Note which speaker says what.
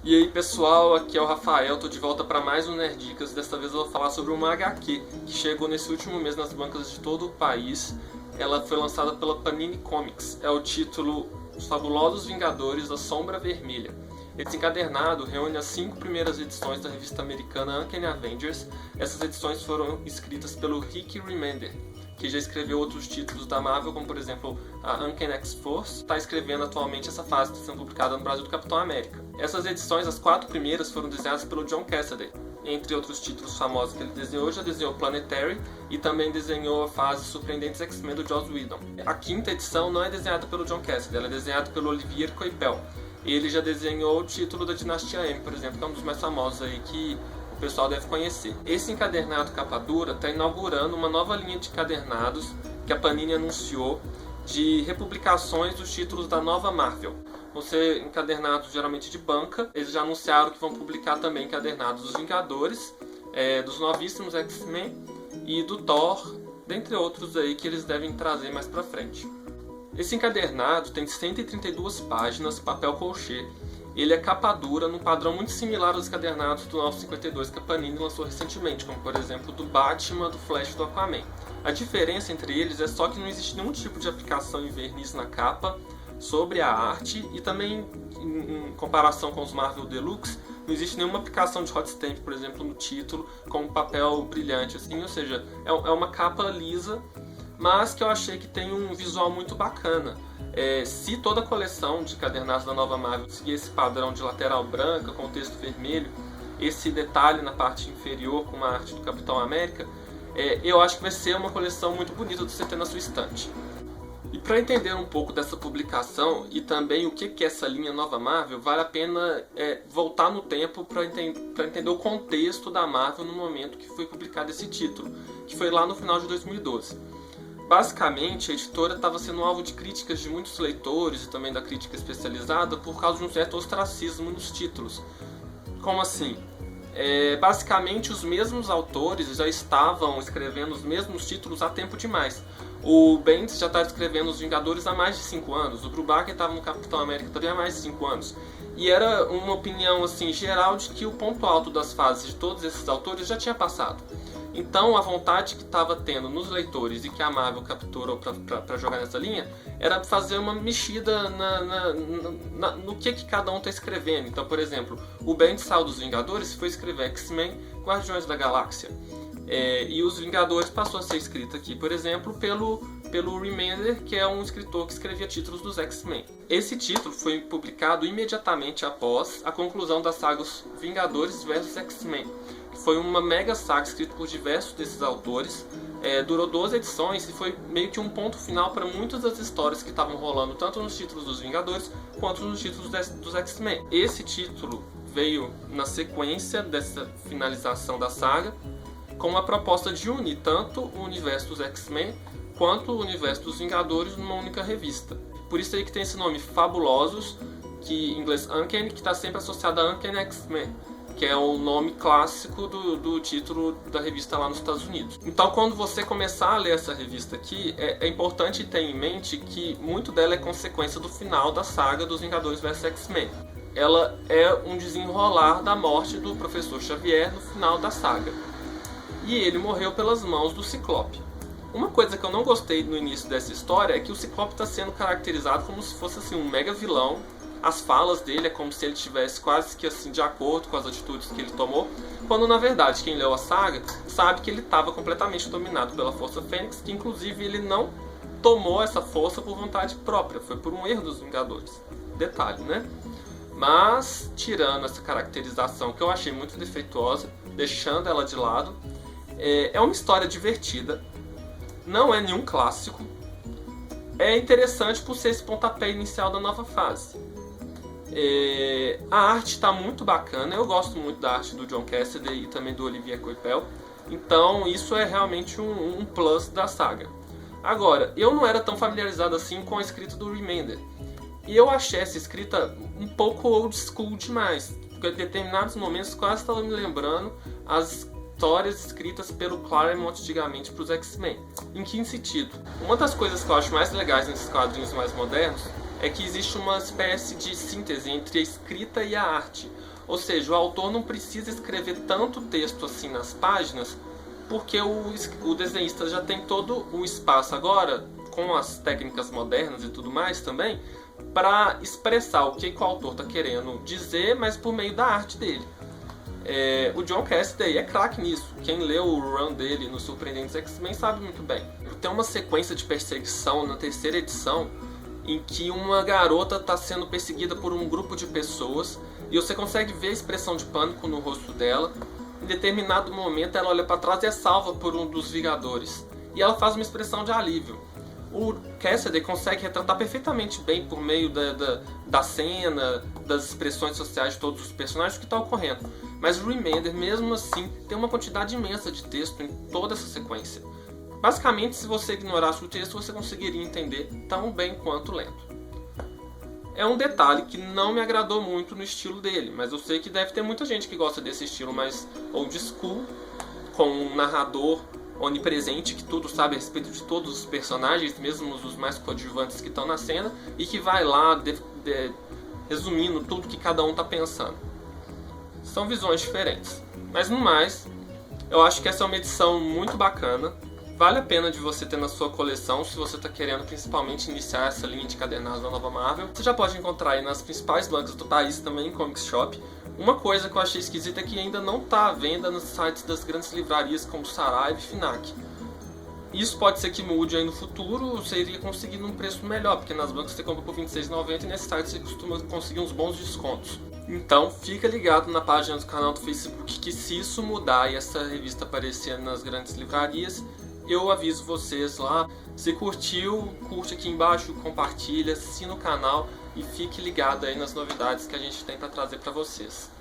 Speaker 1: E aí pessoal, aqui é o Rafael, tô de volta para mais um Nerdicas. Desta vez eu vou falar sobre uma HQ que chegou nesse último mês nas bancas de todo o país. Ela foi lançada pela Panini Comics. É o título Os Fabulosos Vingadores, A Sombra Vermelha. Esse encadernado reúne as 5 primeiras edições da revista americana Uncanny Avengers. Essas edições foram escritas pelo Rick Remender, que já escreveu outros títulos da Marvel, como por exemplo a Uncanny X-Force. Está escrevendo atualmente essa fase que está sendo publicada no Brasil do Capitão América. Essas edições, as 4 primeiras, foram desenhadas pelo John Cassaday. Entre outros títulos famosos que ele desenhou, já desenhou Planetary e também desenhou a fase Surpreendentes X-Men do Joss Whedon. A 5ª edição não é desenhada pelo John Cassaday, ela é desenhada pelo Olivier Coipel. Ele já desenhou o título da Dinastia M, por exemplo, que é um dos mais famosos aí que o pessoal deve conhecer. Esse encadernado capa dura está inaugurando uma nova linha de encadernados que a Panini anunciou de republicações dos títulos da nova Marvel. Vão ser encadernados geralmente de banca. Eles já anunciaram que vão publicar também encadernados dos Vingadores, dos novíssimos X-Men e do Thor, dentre outros aí que eles devem trazer mais pra frente. Esse encadernado tem 132 páginas, papel colchê. Ele é capa dura, num padrão muito similar aos encadernados do 952 que a Panini lançou recentemente, como por exemplo do Batman, do Flash e do Aquaman. A diferença entre eles é só que não existe nenhum tipo de aplicação em verniz na capa sobre a arte, e também em comparação com os Marvel Deluxe, não existe nenhuma aplicação de hot stamp, por exemplo, no título, com um papel brilhante, assim, ou seja, é uma capa lisa, mas que eu achei que tem um visual muito bacana. Se toda a coleção de encadernados da nova Marvel seguir esse padrão de lateral branca com texto vermelho, esse detalhe na parte inferior com a arte do Capitão América, eu acho que vai ser uma coleção muito bonita de você ter na sua estante. E para entender um pouco dessa publicação e também o que é essa linha nova Marvel, vale a pena voltar no tempo para entender o contexto da Marvel no momento que foi publicado esse título, que foi lá no final de 2012. Basicamente, a editora estava sendo alvo de críticas de muitos leitores e também da crítica especializada por causa de um certo ostracismo nos títulos. Como assim? Basicamente, os mesmos autores já estavam escrevendo os mesmos títulos há tempo demais. O Bendis já estava escrevendo Os Vingadores há mais de 5 anos, o Brubaker estava no Capitão América também há mais de 5 anos. E era uma opinião assim, geral de que o ponto alto das fases de todos esses autores já tinha passado. Então a vontade que estava tendo nos leitores e que a Marvel capturou para jogar nessa linha era fazer uma mexida no que cada um está escrevendo. Então, por exemplo, o Bendis saiu dos Vingadores e foi escrever X-Men, Guardiões da Galáxia. E os Vingadores passou a ser escrito aqui, por exemplo, pelo Remender, que é um escritor que escrevia títulos dos X-Men. Esse título foi publicado imediatamente após a conclusão da saga Os Vingadores vs X-Men, que foi uma mega saga escrita por diversos desses autores. Durou 12 edições e foi meio que um ponto final para muitas das histórias que estavam rolando tanto nos títulos dos Vingadores quanto nos títulos dos X-Men. Esse título veio na sequência dessa finalização da saga, com a proposta de unir tanto o universo dos X-Men quanto o universo dos Vingadores numa única revista. Por isso aí que tem esse nome Fabulosos, que em inglês Uncanny, que está sempre associado a Uncanny X-Men, que é o nome clássico do título da revista lá nos Estados Unidos. Então, quando você começar a ler essa revista aqui, é importante ter em mente que muito dela é consequência do final da saga dos Vingadores vs X-Men. Ela é um desenrolar da morte do Professor Xavier no final da saga. E ele morreu pelas mãos do Ciclope. Uma coisa que eu não gostei no início dessa história é que o Ciclope está sendo caracterizado como se fosse assim, um mega vilão. As falas dele é como se ele estivesse quase que assim, de acordo com as atitudes que ele tomou, quando na verdade quem leu a saga sabe que ele estava completamente dominado pela Força Fênix, que inclusive ele não tomou essa força por vontade própria, foi por um erro dos Vingadores. Detalhe, né? Mas, tirando essa caracterização que eu achei muito defeituosa, deixando ela de lado, é uma história divertida, não é nenhum clássico, é interessante por ser esse pontapé inicial da nova fase. A arte está muito bacana, eu gosto muito da arte do John Cassaday e também do Olivier Coipel, então isso é realmente um plus da saga. Agora, eu não era tão familiarizado assim com a escrita do Remender, e eu achei essa escrita um pouco old school demais, porque em determinados momentos quase estava me lembrando as histórias escritas pelo Claremont antigamente para os X-Men. Em que sentido? Uma das coisas que eu acho mais legais nesses quadrinhos mais modernos é que existe uma espécie de síntese entre a escrita e a arte. Ou seja, o autor não precisa escrever tanto texto assim nas páginas, porque o desenhista já tem todo o espaço agora, com as técnicas modernas e tudo mais também, para expressar o que o autor está querendo dizer, mas por meio da arte dele. O John Cassaday é craque nisso. Quem leu o run dele no Surpreendentes X-Men sabe muito bem. Tem uma sequência de perseguição na terceira edição em que uma garota está sendo perseguida por um grupo de pessoas e você consegue ver a expressão de pânico no rosto dela. Em determinado momento ela olha para trás e é salva por um dos Vingadores. E ela faz uma expressão de alívio. O Cassaday consegue retratar perfeitamente bem por meio da cena, das expressões sociais de todos os personagens o que está ocorrendo. Mas o Remender, mesmo assim, tem uma quantidade imensa de texto em toda essa sequência. Basicamente, se você ignorasse o texto, você conseguiria entender tão bem quanto lendo. É um detalhe que não me agradou muito no estilo dele, mas eu sei que deve ter muita gente que gosta desse estilo mais old school, com um narrador onipresente que tudo sabe a respeito de todos os personagens, mesmo os mais coadjuvantes que estão na cena, e que vai lá resumindo tudo que cada um está pensando. São visões diferentes, mas no mais, eu acho que essa é uma edição muito bacana. Vale a pena de você ter na sua coleção se você está querendo principalmente iniciar essa linha de cadernados da nova Marvel. Você já pode encontrar aí nas principais bancas do país, também em Comics Shop. Uma coisa que eu achei esquisita é que ainda não está à venda nos sites das grandes livrarias como Saraiva e Fnac. Isso pode ser que mude aí no futuro, você iria conseguir num preço melhor, porque nas bancas você compra por R$ 26,90 e nesse site você costuma conseguir uns bons descontos. Então fica ligado na página do canal do Facebook que se isso mudar e essa revista aparecer nas grandes livrarias, eu aviso vocês lá. Se curtiu, curte aqui embaixo, compartilha, assina o canal e fique ligado aí nas novidades que a gente tem para trazer para vocês.